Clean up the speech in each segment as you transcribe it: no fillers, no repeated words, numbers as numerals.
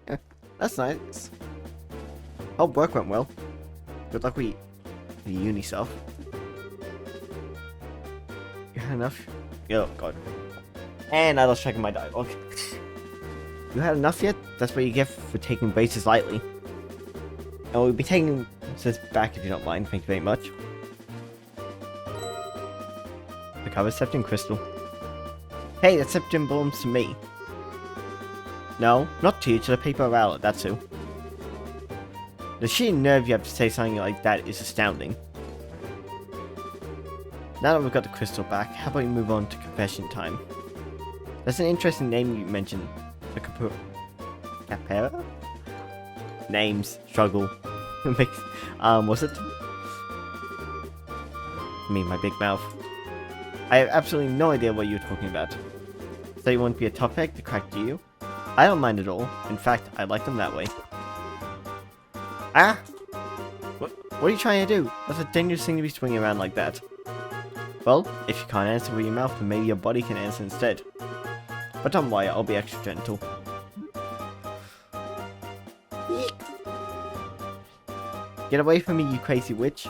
Yeah, that's nice. Hope work went well. Good luck with the uni stuff. You had enough? Oh god. And I lost track of my dialogue. You had enough yet? That's what you get for taking braces lightly. And we'll be taking this back if you don't mind. Thank you very much. The cover Septim Crystal. Hey, that Septim belongs to me. No, not to you, to the paper outlet, that's who. The sheer nerve you have to say something like that is astounding. Now that we've got the crystal back, how about we move on to confession time? That's an interesting name you mentioned. The Capera? Names, struggle. Was it? I mean, my big mouth. I have absolutely no idea what you're talking about. So you want to be a tough egg to crack, do you? I don't mind at all. In fact, I like them that way. Ah! What are you trying to do? That's a dangerous thing to be swinging around like that. Well, if you can't answer with your mouth, then maybe your body can answer instead. But don't worry, I'll be extra gentle. Eek. Get away from me, you crazy witch.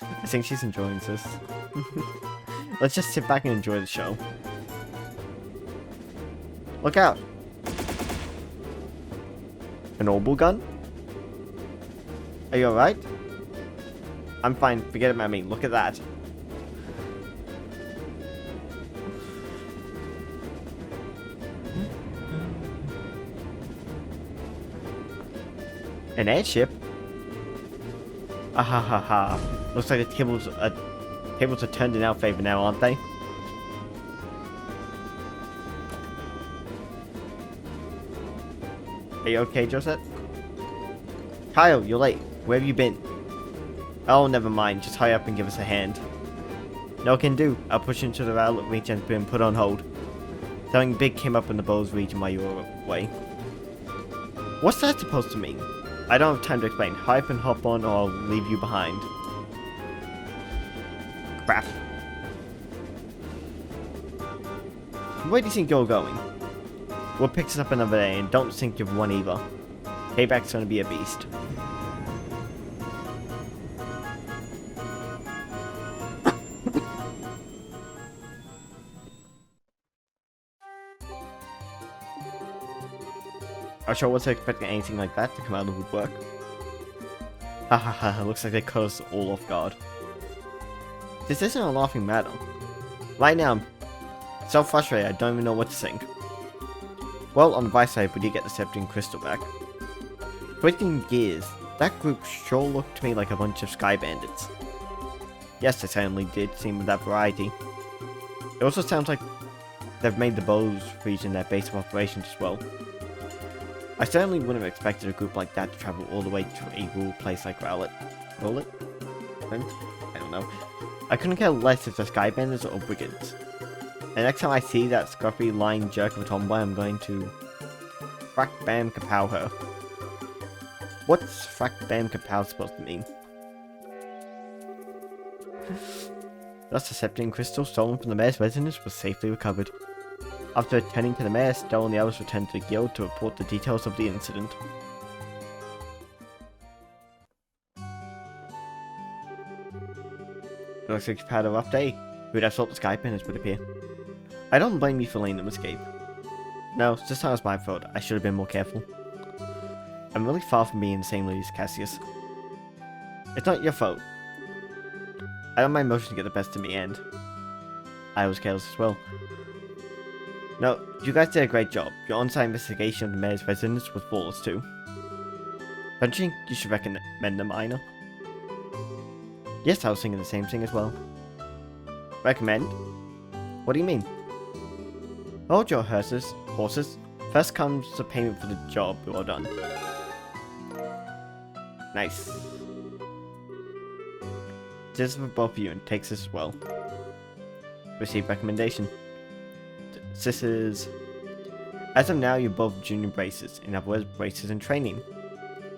I think she's enjoying this. Let's just sit back and enjoy the show. Look out! An orbital gun? Are you alright? I'm fine, forget about me, look at that. An airship? Ah ha ha ha. Looks like the tables are turned in our favor now, aren't they? Are you okay, Josette? Kyle, you're late. Where have you been? Oh, never mind. Just hurry up and give us a hand. No can do. I'll push into the outlet region and been put on hold. Something big came up in the Bowls region while you were away. What's that supposed to mean? I don't have time to explain. Hurry up and hop on or I'll leave you behind. Crap. Where do you think you're going? We'll pick this up another day, and don't think you've won either. Payback's gonna be a beast. I sure wasn't expecting anything like that to come out of the woodwork. Ha ha ha, looks like they caught us all off guard. This isn't a laughing matter. Right now, I'm so frustrated I don't even know what to think. Well, on the bright side, we did get the Septim Crystal back. Switching gears, that group sure looked to me like a bunch of sky bandits. Yes, they certainly did seem with that variety. It also sounds like they've made the Bowls region their base of operations as well. I certainly wouldn't have expected a group like that to travel all the way to a rural place like Rowlet. Rowlet? I don't know. I couldn't care less if they're sky bandits or brigands. And next time I see that scruffy lying jerk of a tomboy, I'm going to frack bam kapow her. What's frack bam kapow supposed to mean? Thus the Septim Crystal stolen from the mayor's residence was safely recovered. After returning to the mayor, Stell and the others returned to the guild to report the details of the incident. Looks like you've had a rough day. Who'd have thought the sky bandits would appear? I don't blame you for letting them escape. No, this time was my fault. I should have been more careful. I'm really far from being the same lead as Cassius. It's not your fault. I don't mind motion to get the best of me, and I was careless as well. No, you guys did a great job. Your on-site investigation of the mayor's residence was flawless too. Don't you think you should recommend them, Aina? Yes, I was thinking the same thing as well. Recommend? What do you mean? Hold your horses. First comes the payment for the job well done. Nice. This is for both of you and takes this as well. Receive recommendation. This is... As of now, you're both junior bracers, in other words, bracers in training.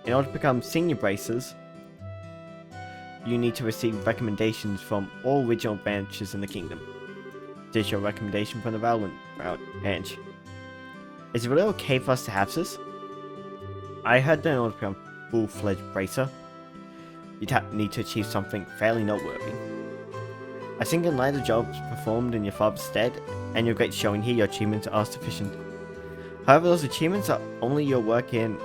In order to become senior bracers, you need to receive recommendations from all regional branches in the kingdom. This is your recommendation from the Valorant branch. Is it really okay for us to have this? I heard that in order to become a full-fledged bracer, you'd need to achieve something fairly noteworthy. I think in light of jobs performed in your father's stead, and your great showing here, your achievements are sufficient. However, those achievements are only your work in...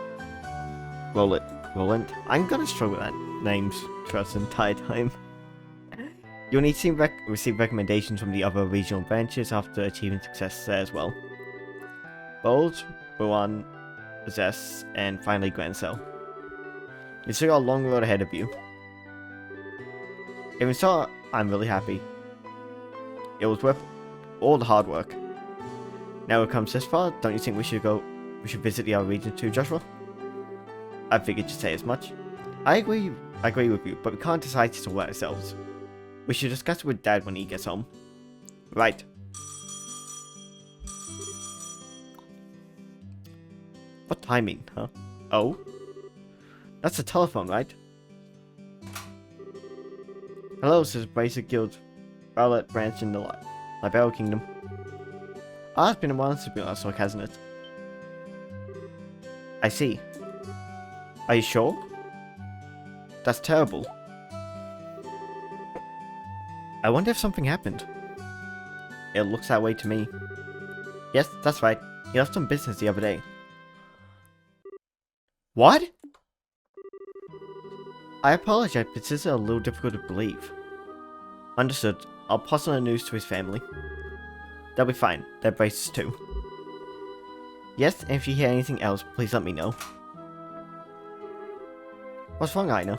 Roland? I'm gonna struggle with that names throughout the entire time. You'll need to receive recommendations from the other regional branches after achieving success there as well. Bowls, Buan, Zess, and finally Grancel. You still got a long road ahead of you. Even so, I'm really happy. It was worth all the hard work. Now it comes this far, don't you think we should visit the other region too, Joshua? I figured you'd say as much. I agree with you, but we can't decide to sort ourselves. We should discuss it with Dad when he gets home. Right. What timing, huh? Oh? That's the telephone, right? Hello, this is Bracer Guild, Violet Branch in the Libero Kingdom. Ah, it's been a while since we've been last talk, hasn't it? I see. Are you sure? That's terrible. I wonder if something happened. It looks that way to me. Yes, that's right. He left on business the other day. What? I apologize, but this is a little difficult to believe. Understood. I'll pass on the news to his family. They'll be fine. They're braces too. Yes, and if you hear anything else, please let me know. What's wrong, Aina?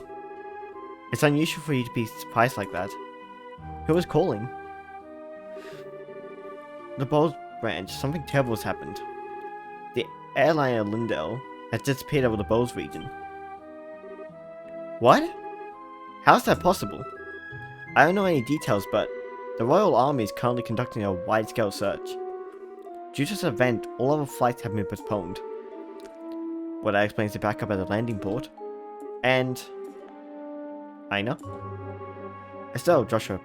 It's unusual for you to be surprised like that. Who was calling? The Bowls branch. Something terrible has happened. The airliner Lindell has disappeared over the Bowls region. What? How is that possible? I don't know any details, but the Royal Army is currently conducting a wide-scale search. Due to this event, all other flights have been postponed. Well, that explains the backup at the landing port. And... Aina? Estelle, Joshua,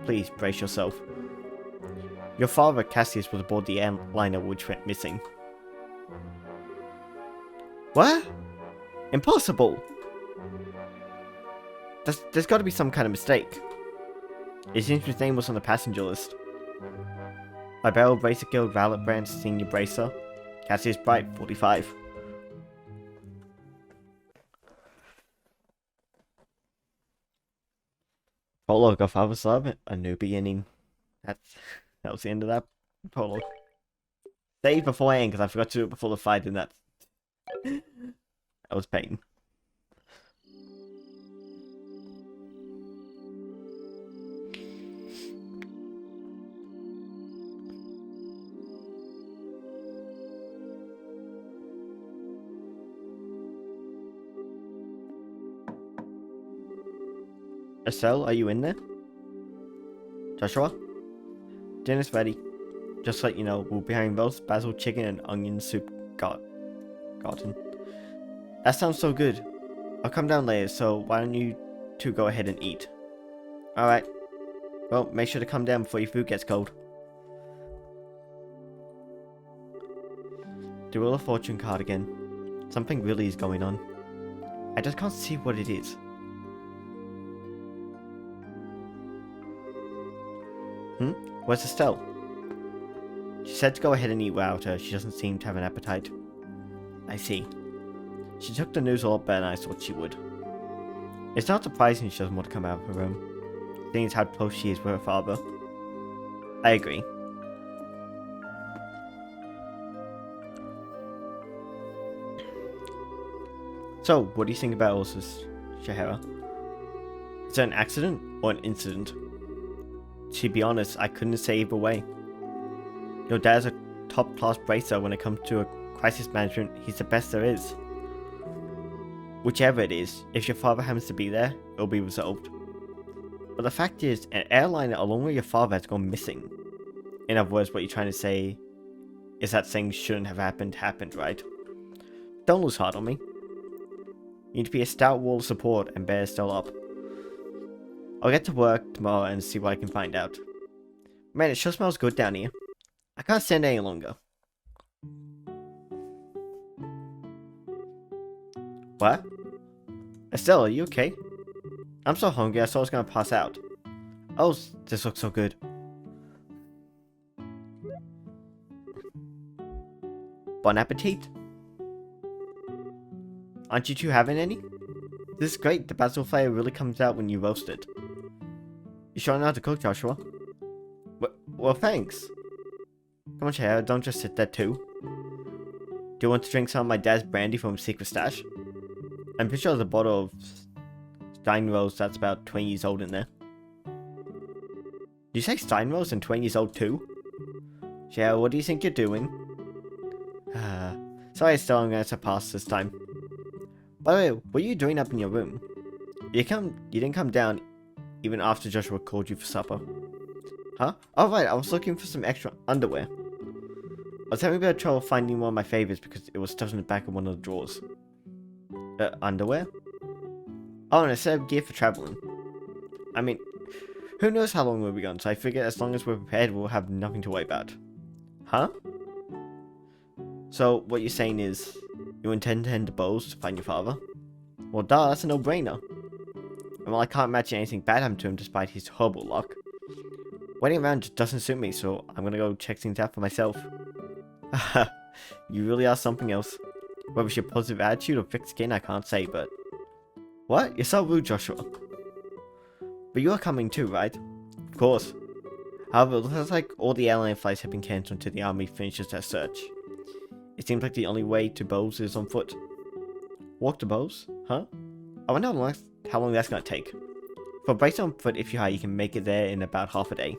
please brace yourself. Your father, Cassius, was aboard the airliner which went missing. What? Impossible! There's got to be some kind of mistake. It seems his name was on the passenger list. Libero Bracer Guild, Violet Branch, Senior Bracer, Cassius Bright, 45. Prologue of Father's Love, a new beginning. That was the end of that prologue. Save before I end, because I forgot to do it before the fight, and that was pain. Estelle, are you in there? Joshua? Dinner's ready. Just to let you know, we'll be having roast, basil chicken, and onion soup garden. That sounds so good. I'll come down later, so why don't you two go ahead and eat? Alright. Well, make sure to come down before your food gets cold. The Wheel of Fortune card again. Something really is going on. I just can't see what it is. Where's Estelle? She said to go ahead and eat without her. She doesn't seem to have an appetite. I see. She took the news a lot better than I thought she would. It's not surprising she doesn't want to come out of her room, seeing as how close she is with her father. I agree. So, what do you think about all this, Shahara? Is it an accident or an incident? To be honest, I couldn't say either way. Your dad's a top-class bracer when it comes to crisis management. He's the best there is. Whichever it is, if your father happens to be there, it'll be resolved. But the fact is, an airliner along with your father has gone missing. In other words, what you're trying to say is that things shouldn't have happened, right? Don't lose heart on me. You need to be a stout wall of support and bear Estelle up. I'll get to work tomorrow and see what I can find out. Man, it sure smells good down here. I can't stand any longer. What? Estelle, are you okay? I'm so hungry, I thought I was gonna pass out. Oh, this looks so good. Bon appetit. Aren't you two having any? This is great, the basil flavor really comes out when you roast it. You sure know how to cook, Joshua? Well, thanks. Come on, Shahara, don't just sit there too. Do you want to drink some of my dad's brandy from his secret stash? I'm pretty sure there's a bottle of Steinrose that's about 20 years old in there. Did you say Steinrose and 20 years old too? Shahara, what do you think you're doing? Sorry, Estelle, I'm gonna surpass this time. By the way, what are you doing up in your room? You didn't come down even after Joshua called you for supper. Huh? Oh right, I was looking for some extra underwear. I was having a bit of trouble finding one of my favorites because it was stuffed in the back of one of the drawers. Underwear? Oh, and a set of gear for traveling. I mean, who knows how long we'll be gone, so I figure as long as we're prepared, we'll have nothing to worry about. Huh? So, what you're saying is, you intend to head to Bowles to find your father? Well, duh, that's a no-brainer. And while I can't imagine anything bad happened to him despite his horrible luck, waiting around just doesn't suit me, so I'm gonna go check things out for myself. Haha, you really are something else. Whether it's your positive attitude or thick skin, I can't say, but... What? You're so rude, Joshua. But you are coming too, right? Of course. However, it looks like all the airline flights have been cancelled until the army finishes their search. It seems like the only way to Bowles is on foot. Walk to Bowles? Huh? I wonder how long that's gonna take. For based on foot, if you're high, you can make it there in about half a day.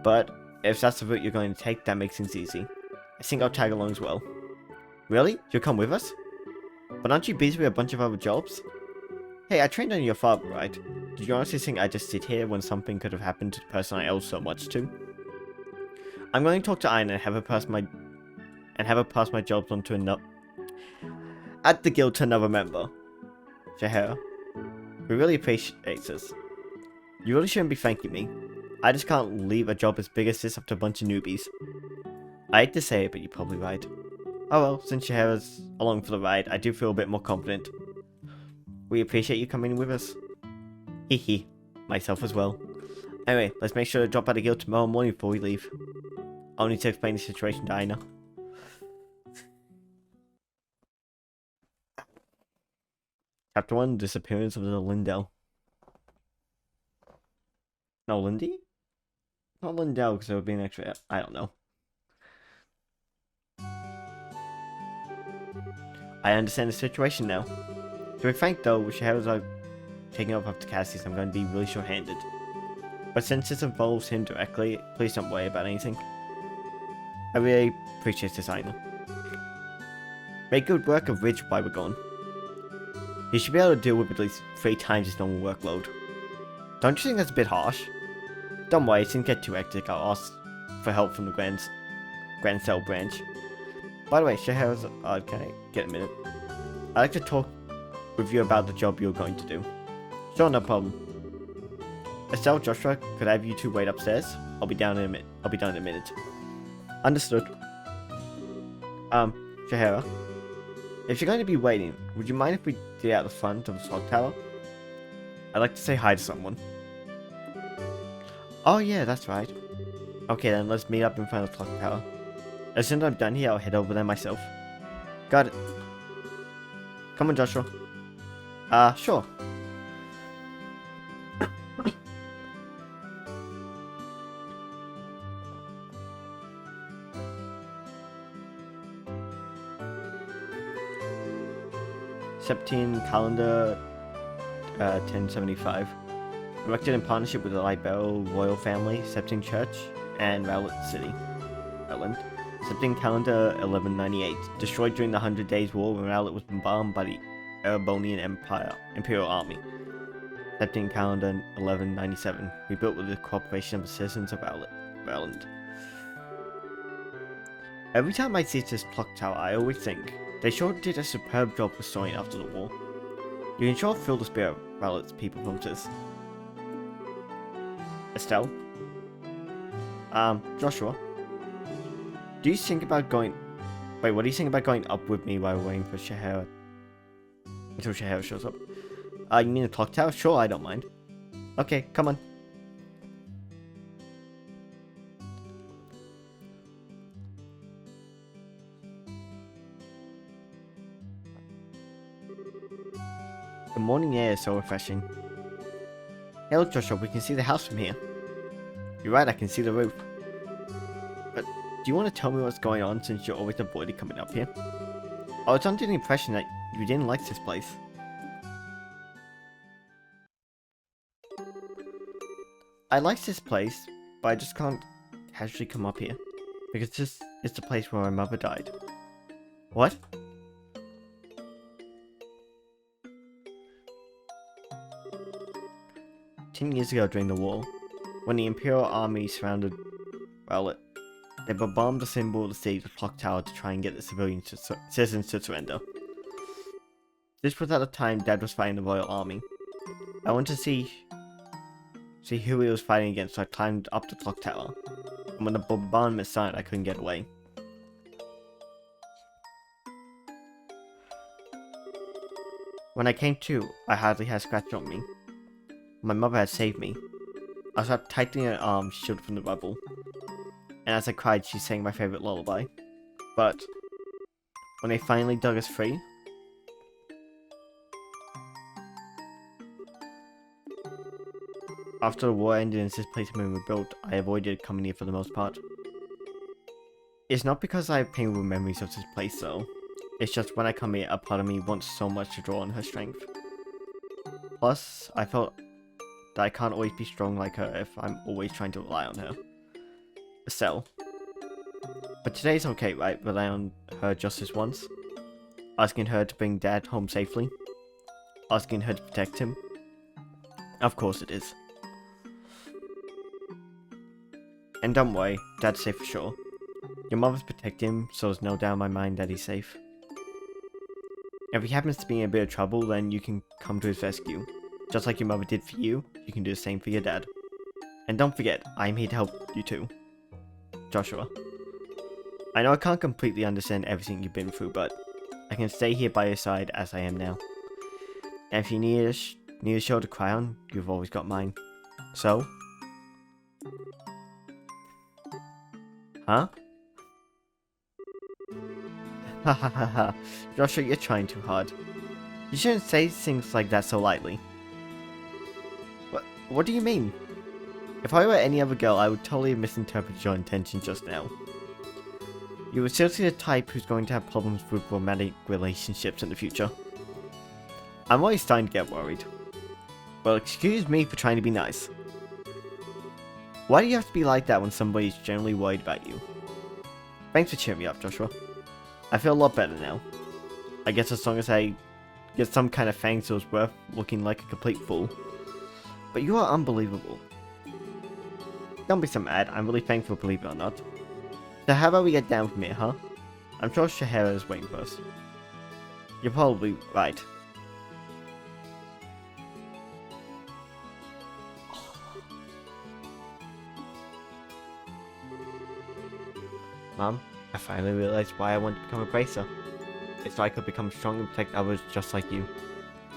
But if that's the route you're going to take, that makes things easy. I think I'll tag along as well. Really? You'll come with us? But aren't you busy with a bunch of other jobs? Hey, I trained under your father, right? Did you honestly think I just sit here when something could have happened to the person I owe so much to? I'm going to talk to Aina and have her pass my jobs on to another at the guild to another member. Shahara, we really appreciate this. You really shouldn't be thanking me. I just can't leave a job as big as this up to a bunch of newbies. I hate to say it, but you're probably right. Oh well, since Shahara's along for the ride, I do feel a bit more confident. We appreciate you coming with us. Hehe, myself as well. Anyway, let's make sure to drop by the guild tomorrow morning before we leave. I'll need to explain the situation to Aina. Chapter 1, Disappearance of the Lindell. No, Lindy? Not Lindell, because there would be an extra... I don't know. I understand the situation now. To be frank though, with Shahara's taking up after Cassie's, I'm going to be really short-handed. But since this involves him directly, please don't worry about anything. I really appreciate this, Aina. Make good work of Ridge while we're gone. He should be able to deal with at least 3 times his normal workload. Don't you think that's a bit harsh? Don't worry, it didn't get too hectic. I'll ask for help from the Grand Cell branch. By the way, Shahara's... can I get a minute? I'd like to talk with you about the job you're going to do. Sure, no problem. Estelle, Joshua, could I have you two wait upstairs? I'll be down in a minute. Understood. Shahara, if you're going to be waiting, would you mind if we did out the front of the clock tower? I'd like to say hi to someone. Oh yeah, that's right. Okay then, let's meet up in front of the clock tower. As soon as I'm done here, I'll head over there myself. Got it. Come on, Joshua. Sure. Septine calendar 1075. Erected in partnership with the Libero royal family, Septine Church, and Rowlett City. Rowland. Septine calendar 1198. Destroyed during the 100 Days War when Rowlett was bombarded by the Erebonian Imperial Army. Septine calendar 1197. Rebuilt with the cooperation of the citizens of Rowland. Every time I see this clock tower, I always think, they sure did a superb job restoring it after the war. You can sure feel the spirit of Rowlett's people from this. Estelle? Joshua? Do you think about going... Wait, what do you think about going up with me while waiting for Shahara Until Shahara shows up. You mean the clock tower? Sure, I don't mind. Okay, come on. The morning air is so refreshing. Hey look, Joshua, we can see the house from here. You're right, I can see the roof. But do you want to tell me what's going on since you're always avoided coming up here? I was under the impression that you didn't like this place. I like this place, but I just can't casually come up here. Because this is the place where my mother died. What? "10 years ago during the war, when the Imperial Army surrounded, well, they bombed the symbol of the city, the clock tower, to try and get the citizens to surrender. This was at the time Dad was fighting the Royal Army. I wanted to see who he was fighting against, so I climbed up the clock tower. And when the bombardment started, I couldn't get away. When I came to, I hardly had a scratch on me. My mother had saved me. I was wrapped tightly in her arms, shielded from the rubble. And as I cried, she sang my favorite lullaby. But when they finally dug us free, after the war ended and this place had been rebuilt, I avoided coming here for the most part. It's not because I have painful memories of this place though. It's just when I come here, a part of me wants so much to draw on her strength. Plus, I felt that I can't always be strong like her if I'm always trying to rely on her. So. But today's okay, right? Rely on her just this once. Asking her to bring Dad home safely. Asking her to protect him. Of course it is. And don't worry, Dad's safe for sure. Your mother's protecting him, so there's no doubt in my mind that he's safe. If he happens to be in a bit of trouble, then you can come to his rescue. Just like your mother did for you, you can do the same for your dad. And don't forget, I'm here to help you too. Joshua. I know I can't completely understand everything you've been through, but I can stay here by your side as I am now. And if you need a shoulder to cry on, you've always got mine. So? Huh? Ha ha ha ha. Joshua, you're trying too hard. You shouldn't say things like that so lightly. What do you mean? If I were any other girl, I would totally have misinterpreted your intention just now. You were seriously the type who's going to have problems with romantic relationships in the future. I'm already starting to get worried. Well, excuse me for trying to be nice. Why do you have to be like that when somebody's generally worried about you? Thanks for cheering me up, Joshua. I feel a lot better now. I guess as long as I get some kind of thanks, it was worth looking like a complete fool. But you are unbelievable. Don't be so mad, I'm really thankful, believe it or not. So how about we get down from here, huh? I'm sure Shahara is waiting for us. You're probably right. Mom, I finally realized why I wanted to become a bracer. It's so I could become strong and protect others just like you.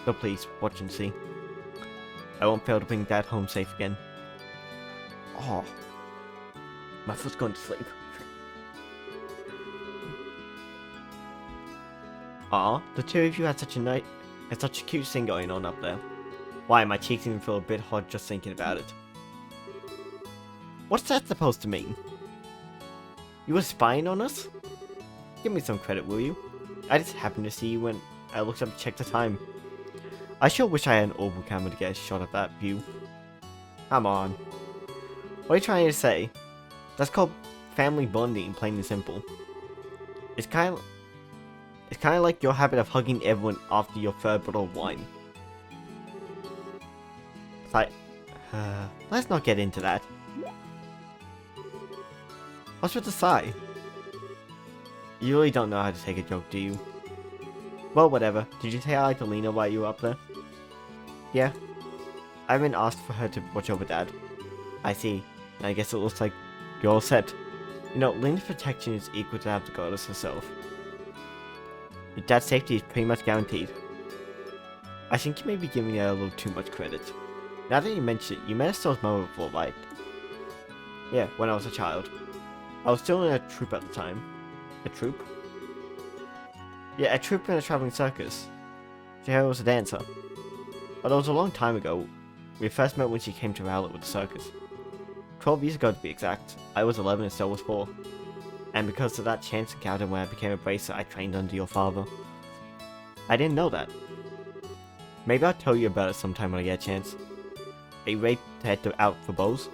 So please, watch and see. I won't fail to bring Dad home safe again. Oh, my foot's going to sleep. Aw, the two of you had such a cute thing going on up there. Why, my cheeks even feel a bit hot just thinking about it. What's that supposed to mean? You were spying on us? Give me some credit, will you? I just happened to see you when I looked up to check the time. I sure wish I had an orbital camera to get a shot of that view. Come on. What are you trying to say? That's called family bonding, plain and simple. It's kind of like your habit of hugging everyone after your third bottle of wine. It's like, let's not get into that. What's with the sigh? You really don't know how to take a joke, do you? Well, whatever. Did you say hi to Lena while you were up there? Yeah. I haven't asked for her to watch over Dad. I see. I guess it looks like you're all set. You know, Lena's protection is equal to that of the goddess herself. Your dad's safety is pretty much guaranteed. I think you may be giving it a little too much credit. Now that you mention it, you met a Stone's mother before, right? Yeah, when I was a child. I was still in a troupe at the time. A troupe? Yeah, a troupe in a traveling circus. She was a dancer. But it was a long time ago. We first met when she came to Rowlet with the circus. 12 years ago to be exact. I was 11 and Stella was 4. And because of that chance encounter when I became a bracer, I trained under your father. I didn't know that. Maybe I'll tell you about it sometime when I get a chance. Are you ready to head out for Bowes?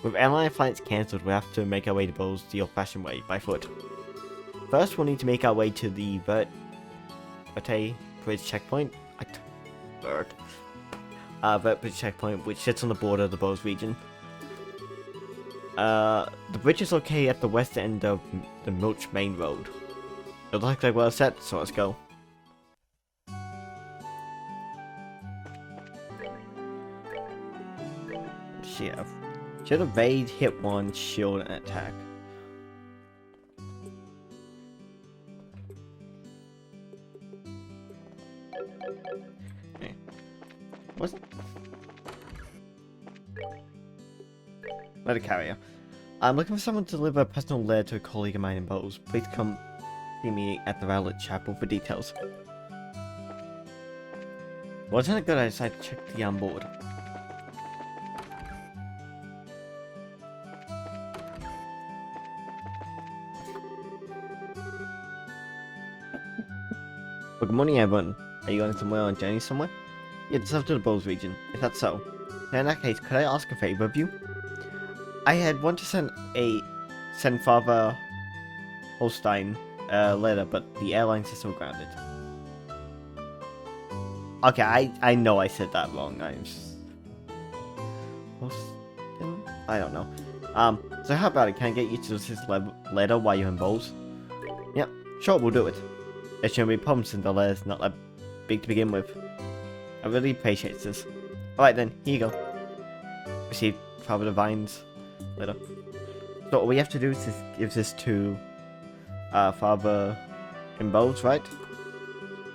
With airline flights cancelled, we'll have to make our way to Bowes the old-fashioned way, by foot. First, we'll need to make our way to the Verte Bridge checkpoint. Verte Bridge checkpoint, which sits on the border of the Bowes region. The bridge is located at the west end of the Milch Main Road. It looks like well set, so let's go. Should evade, hit 1, shield, and attack. Okay. What's it? Letter carrier. I'm looking for someone to deliver a personal letter to a colleague of mine in Bowes. Please come see me at the Rowlet Chapel for details. Wasn't it good I decided to check the onboard? Well, good morning, everyone. Are you going somewhere on a journey somewhere? Yeah, just up to the Bowes region. Is that so? Now, in that case, could I ask a favor of you? I had wanted to send Father Holstein a letter, but the airlines are still grounded. Okay, I know I said that wrong. I'm just... I don't know. So how about it? Can I get you to this letter while you're in Bowes? Yep, sure, we'll do it. There shouldn't be problems since the letter's not that big to begin with. I really appreciate this. Alright then, here you go. Receive Father Divine's letter. So all we have to do is just give this to Father in Bowes, right?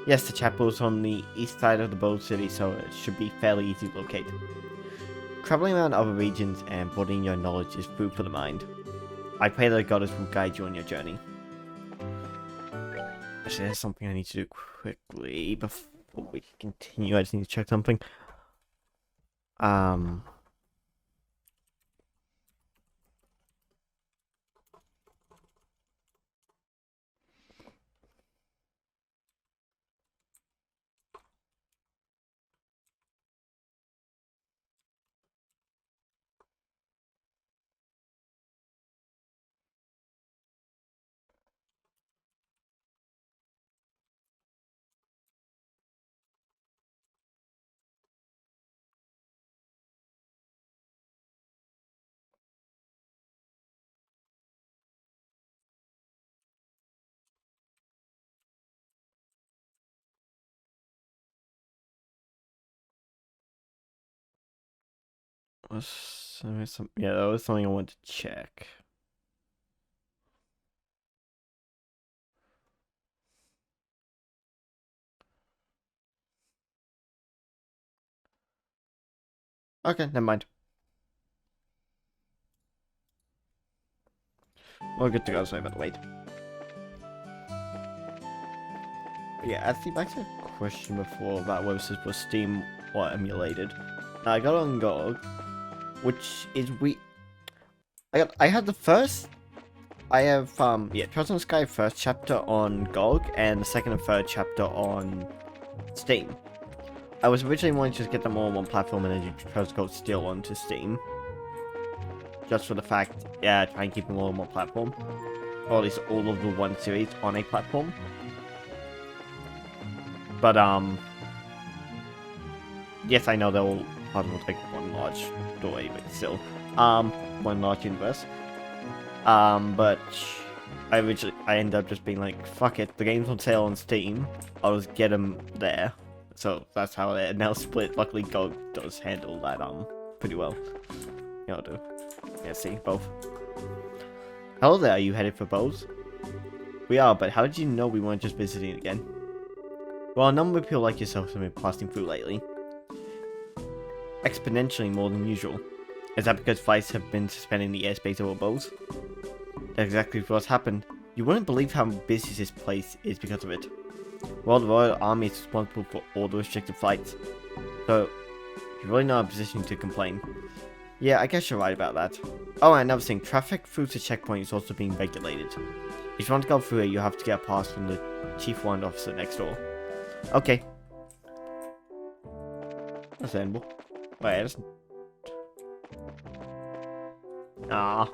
Yes, the chapel's on the east side of the Bowes city, so it should be fairly easy to locate. Traveling around other regions and broadening your knowledge is food for the mind. I pray that the goddess will guide you on your journey. Actually, there's something I need to do quickly before we continue. I just need to check something. Yeah, that was something I wanted to check. Okay, never mind. We're good to go, sorry about the wait. But yeah, actually back to the question before about whether this was Steam or emulated. Now I got it on GOG, which is I had the first... I have, Trust on Sky first chapter on GOG, and the second and third chapter on Steam. I was originally wanting to just get them all on one platform and then Trust Go still onto Steam. Just for the fact, yeah, try and keep them all on one platform. Or at least all of the one series on a platform. But, yes, I know they're all part of, like, one large story, but still, one large universe. But I ended up just being like, fuck it, the game's on sale on Steam, I'll just get them there. So that's how they're now split. Luckily, GOG does handle that, pretty well. Yeah, I'll do. Yeah, see, both. Hello there, are you headed for Bowes? We are, but how did you know we weren't just visiting again? Well, a number of people like yourself have been passing through lately. Exponentially more than usual. Is that because fights have been suspending the airspace over bows? That's exactly what's happened. You wouldn't believe how busy this place is because of it. Well, the Royal Army is responsible for all the restricted flights. So, you're really not in a position to complain. Yeah, I guess you're right about that. Oh, and another thing, traffic through the checkpoint is also being regulated. If you want to go through it, you have to get a pass from the Chief Warrant Officer next door. Okay. That's animal. Wait, that's... Ah.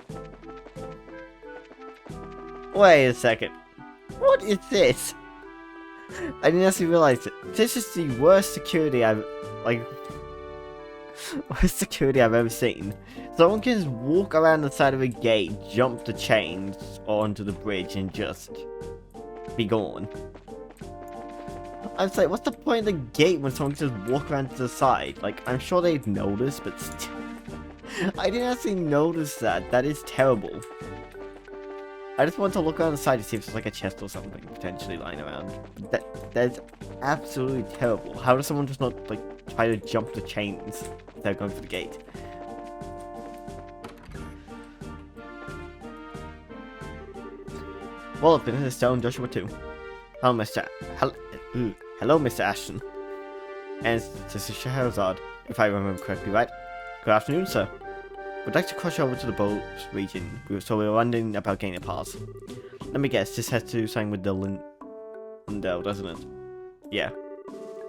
Wait a second. What is this? I didn't actually realize it. This is the worst security I've... worst security I've ever seen. Someone can just walk around the side of a gate, jump the chains onto the bridge, and just be gone. I was like, what's the point of the gate when someone can just walk around to the side? Like, I'm sure they've noticed, but still. I didn't actually notice that. That is terrible. I just want to look around the side to see if there's like a chest or something potentially lying around. That's absolutely terrible. How does someone just not like try to jump the chains instead of going for the gate? Well, I've been in the stone, Joshua too. Hello, hello, Mr. Ashton. And this is Shahrazad, if I remember correctly, right? Good afternoon, sir. We'd like to cross over to the boat region, so we were wondering about getting a pass. Let me guess, this has to do something with the Lindell, doesn't it? Yeah.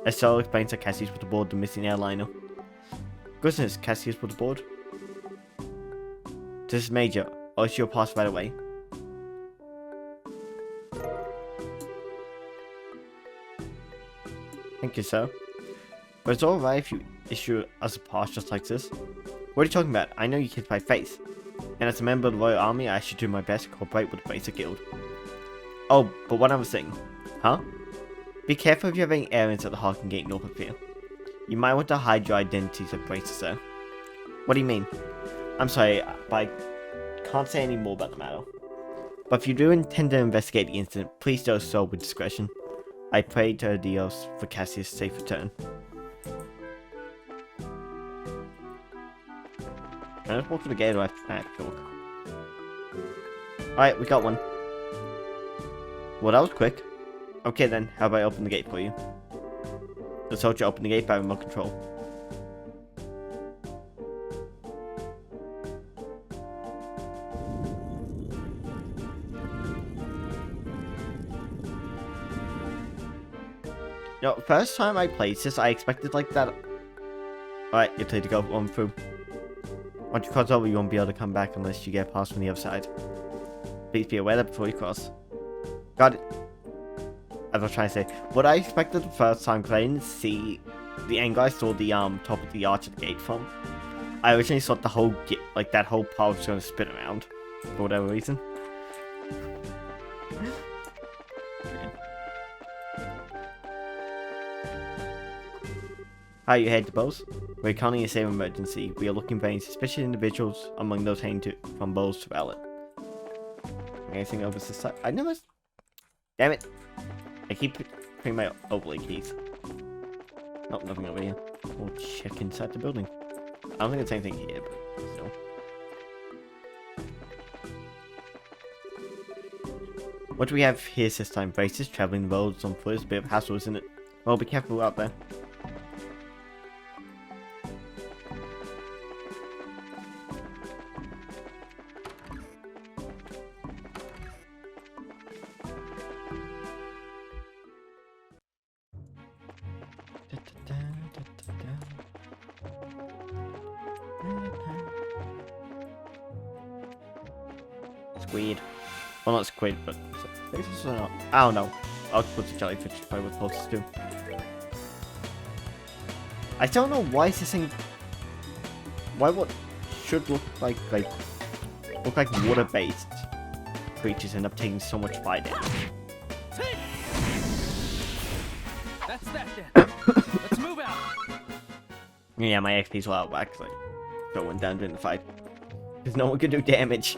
Estelle explains that Cassie's put aboard the missing airliner. Goodness, Cassie's put aboard? This is Major. I'll issue a pass right away. Thank you, sir. But it's alright if you issue us a pass just like this. What are you talking about? I know you kids by face. And as a member of the Royal Army, I should do my best to cooperate with the Bracer Guild. Oh, but one other thing. Huh? Be careful if you have any errands at the Harkin Gate north of here. You might want to hide your identities at Bracer, sir. What do you mean? I'm sorry, but I can't say any more about the matter. But if you do intend to investigate the incident, please do so with discretion. I pray to Dios for Cassie's safe return. Can I just walk to the gate or I have to talk? Alright, we got one. Well, that was quick. Okay then, how about I open the gate for you? The soldier opened the gate by remote control. You know, first time I played this, I expected like that. Alright, you're clear to go on through. Once you cross over, you won't be able to come back unless you get past from the other side. Please be aware that before you cross. Got it. As I was trying to say, what I expected the first time, because I didn't see the angle I saw the top of the arch of the gate from. I originally thought the whole gate, like that whole part was going to spin around for whatever reason. Hi, you head to Bowes? We're calling a safe emergency. We are looking for any suspicious individuals among those heading from Bowes to Vallet. Anything over this side? I never... Damn it! I keep putting my overlay keys. Nope, nothing over here. We'll check inside the building. I don't think it's anything here, but still. What do we have here this time? Braces, traveling roads on foot is a bit of a hassle, isn't it? Well, be careful out there. Squid. Well, not squid, but I don't know. Octopus and jellyfish is probably what's closest to. I don't know why this thing. Why what should look like water-based creatures end up taking so much fire damage. That's that then. Let's move out. Yeah, my XP's well out back, like going down during the fight. Because no one can do damage.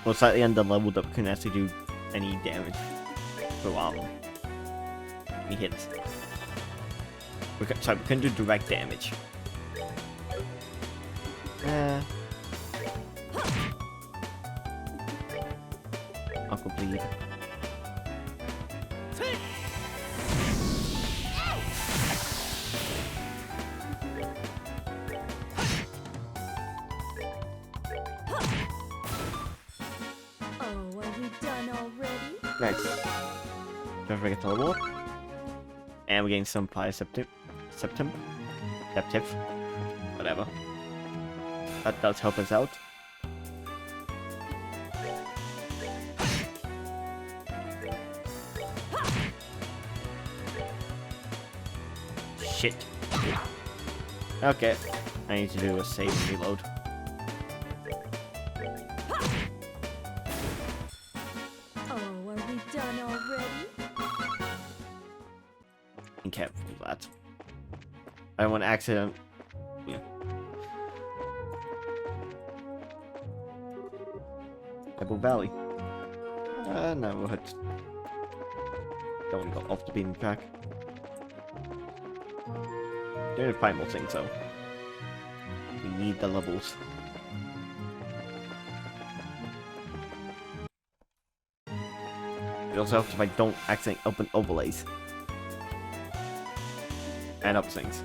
Well, slightly under leveled that we couldn't actually do any damage for a while. Any hits. Sorry, we couldn't do direct damage. Uncle bleed. Oh, are we done already? Nice. Don't forget to level up. And we're getting some fire septim. Whatever. That does help us out. Shit. Okay. I need to do a save and reload. Oh, are we done already? Be careful of that. I don't want to accident. Yeah. Pebble Valley. No, we'll hit. Don't want to go off the beaten track. Doing 5 more things though. We need the levels. It also helps if I don't accidentally open overlays. And up things.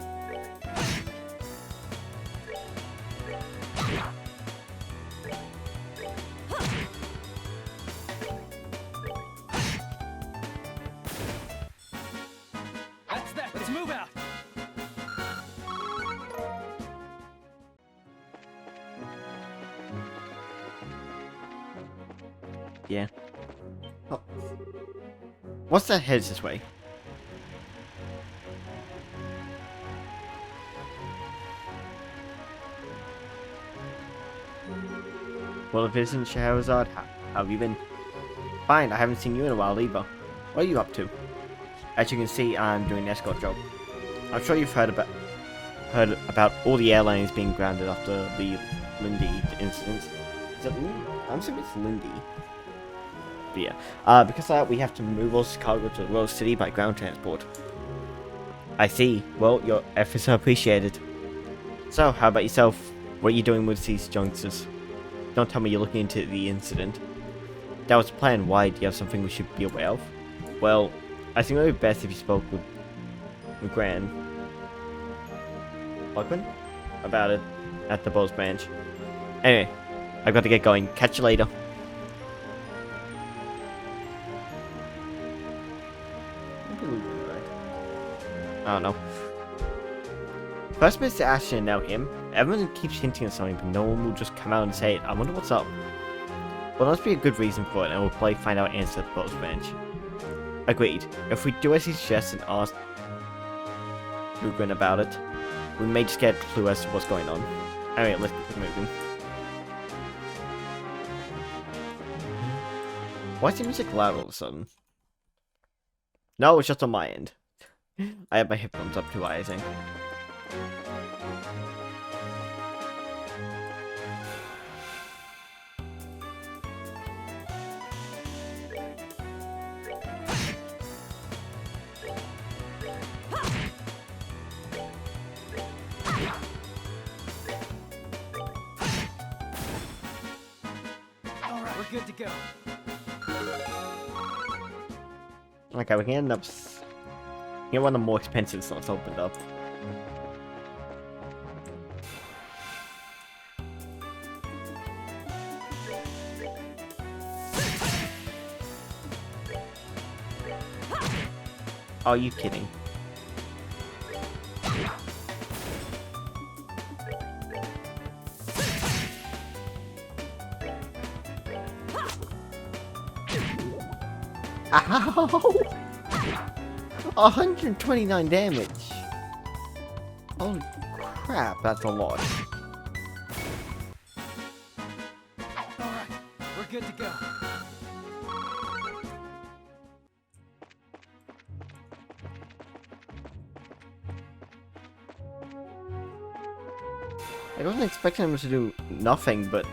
That's that. Let's move out. Yeah. Oh. What's that heads this way? Well, if it isn't Shahrazad, how have you been? Fine, I haven't seen you in a while either. What are you up to? As you can see, I'm doing an escort job. I'm sure you've heard about all the airlines being grounded after the Lindy incident. Is it Lindy? I'm assuming it's Lindy. But yeah, because of that, we have to move all cargo to Rose City by ground transport. I see. Well, your efforts are appreciated. So, how about yourself? What are you doing with these youngsters? Don't tell me you're looking into the incident. That was the plan. Why? Do you have something we should be aware of? Well, I think it would be best if you spoke with Gran Buckman about it at the Bowes branch. Anyway, I've got to get going. Catch you later. I don't know. First Mr. Ashton and now him. Everyone keeps hinting at something, but no one will just come out and say it. I wonder what's up. Well, there must be a good reason for it, and we'll probably find out answer at the Bowes branch. Agreed. If we do as he suggests and ask Guggen about it, we may just get a clue as to what's going on. Anyway, let's keep moving. Why is the music loud all of a sudden? No, it's just on my end. I have my headphones up too high, I think. Alright, we're good to go. Okay, we can end up... Get one of the more expensive slots opened up. Are you kidding? Ow! 129 damage. Holy crap, that's a lot. Alright, we're good to go. I wasn't expecting him to do nothing, but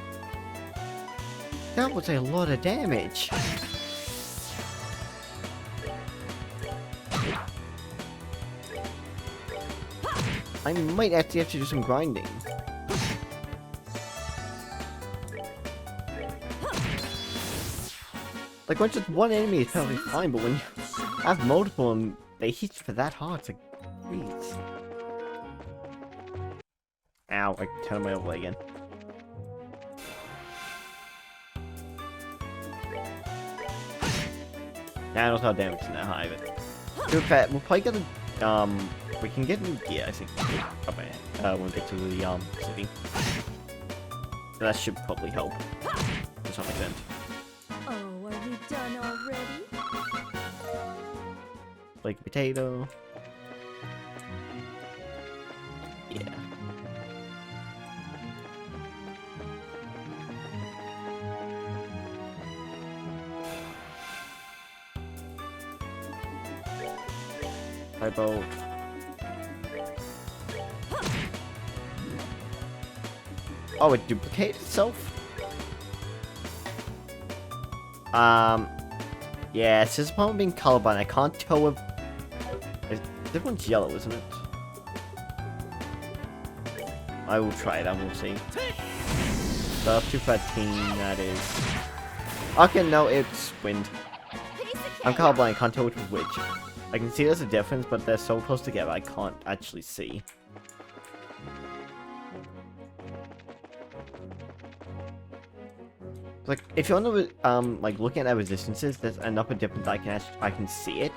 That was a lot of damage. I might actually have to do some grinding. Like, when just one enemy is perfectly fine, but when you have multiple and they hit you for that hard, it's like, please. Ow, I turned my overlay again. Nah, I don't know how damage isn't that high, but... Too fat, we'll probably get a, we can get new gear, I think, when we get to the, city. So that should probably help, to some extent. Oh, are we done already? Like potato. Yeah. High bolt. Oh, it duplicates itself? Yeah, it says upon being colorblind, I can't tell if... This one's yellow, isn't it? I will try it, and we'll see. So, up to 13, that is... Okay, no, it's wind. I'm colorblind, I can't tell which is which. I can see there's a difference, but they're so close together, I can't actually see. Like, if you're on the, like, looking at their resistances, there's enough of difference I can see it.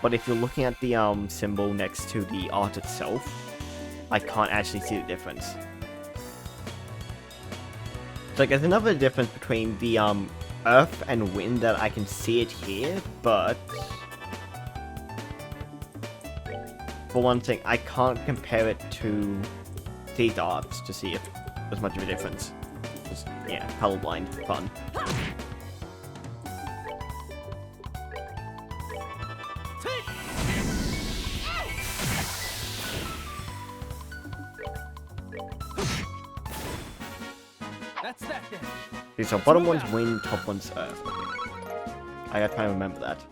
But if you're looking at the, symbol next to the art itself, I can't actually see the difference. So, like, there's another difference between the, earth and wind that I can see it here, but... For one thing, I can't compare it to these arts to see if there's much of a difference. Just, yeah, colorblind fun. That's that then. Okay, so bottom one's wind, top one's earth. I gotta try and remember that.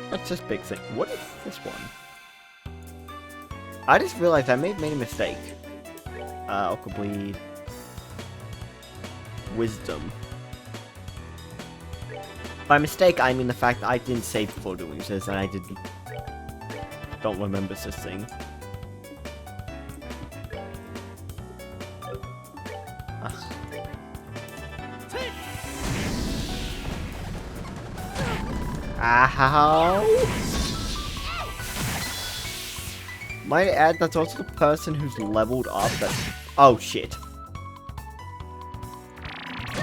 What's this big thing? What is this one? I just realized I made a mistake. Aqua Bleed. Wisdom. By mistake, I mean the fact that I didn't save before doing this, and I don't remember this thing. Ow! Might I add, that's also the person who's leveled up that... Oh, shit. It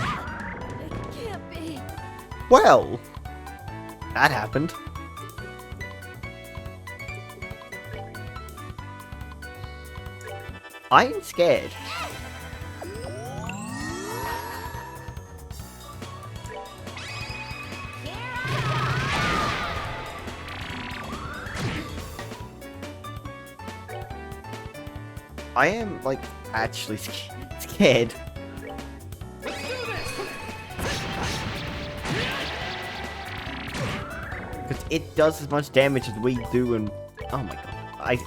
can't be. Well, that happened. I am scared. I am, like, actually scared. Because it does as much damage as we do, and... Oh my god. I'm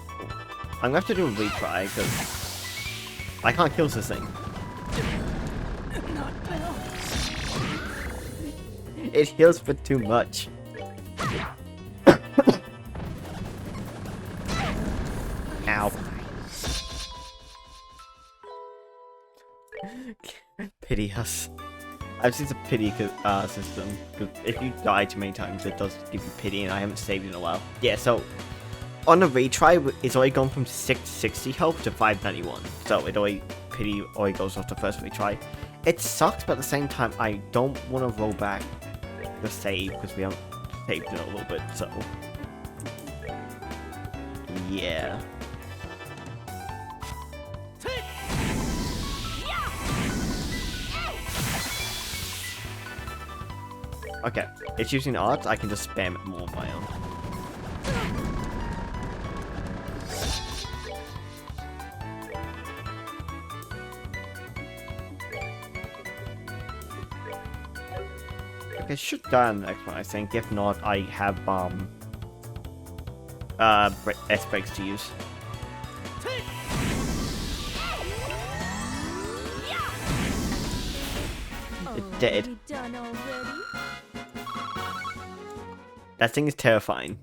gonna have to do a retry, because... I can't kill this thing. It heals for too much. Ow. Pity us. I've seen a pity system, because if you die too many times, it does give you pity, and I haven't saved in a while. Yeah, so, on the retry, it's already gone from 660 health to 591, so pity already goes off the first retry. It sucks, but at the same time, I don't want to roll back the save, because we haven't saved in a little bit, so... Yeah. Okay, it's using arts, I can just spam it more on my own. Okay, it should die on the next one, I think. If not, I have, S-breaks to use. Oh, dead. are we done already? That thing is terrifying.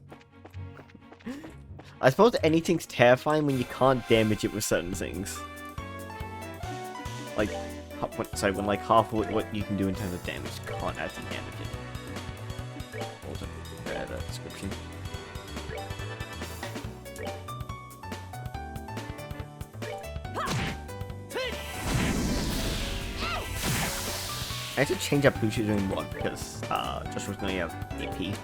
I suppose anything's terrifying when you can't damage it with certain things. Like, sorry, when like half of what you can do in terms of damage can't actually damage it. What was it? The description. I had to change up who she's doing what because Josh was going to have AP.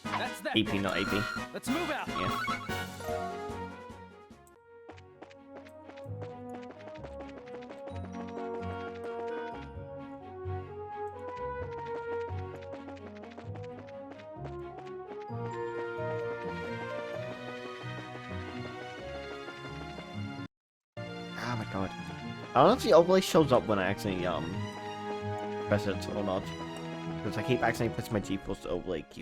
That's that. AP, not AP. Let's move out. Yeah. Oh my god. I don't know if the overlay shows up when I actually press it or not. Because I keep accidentally pressing my G-force to overlay Q.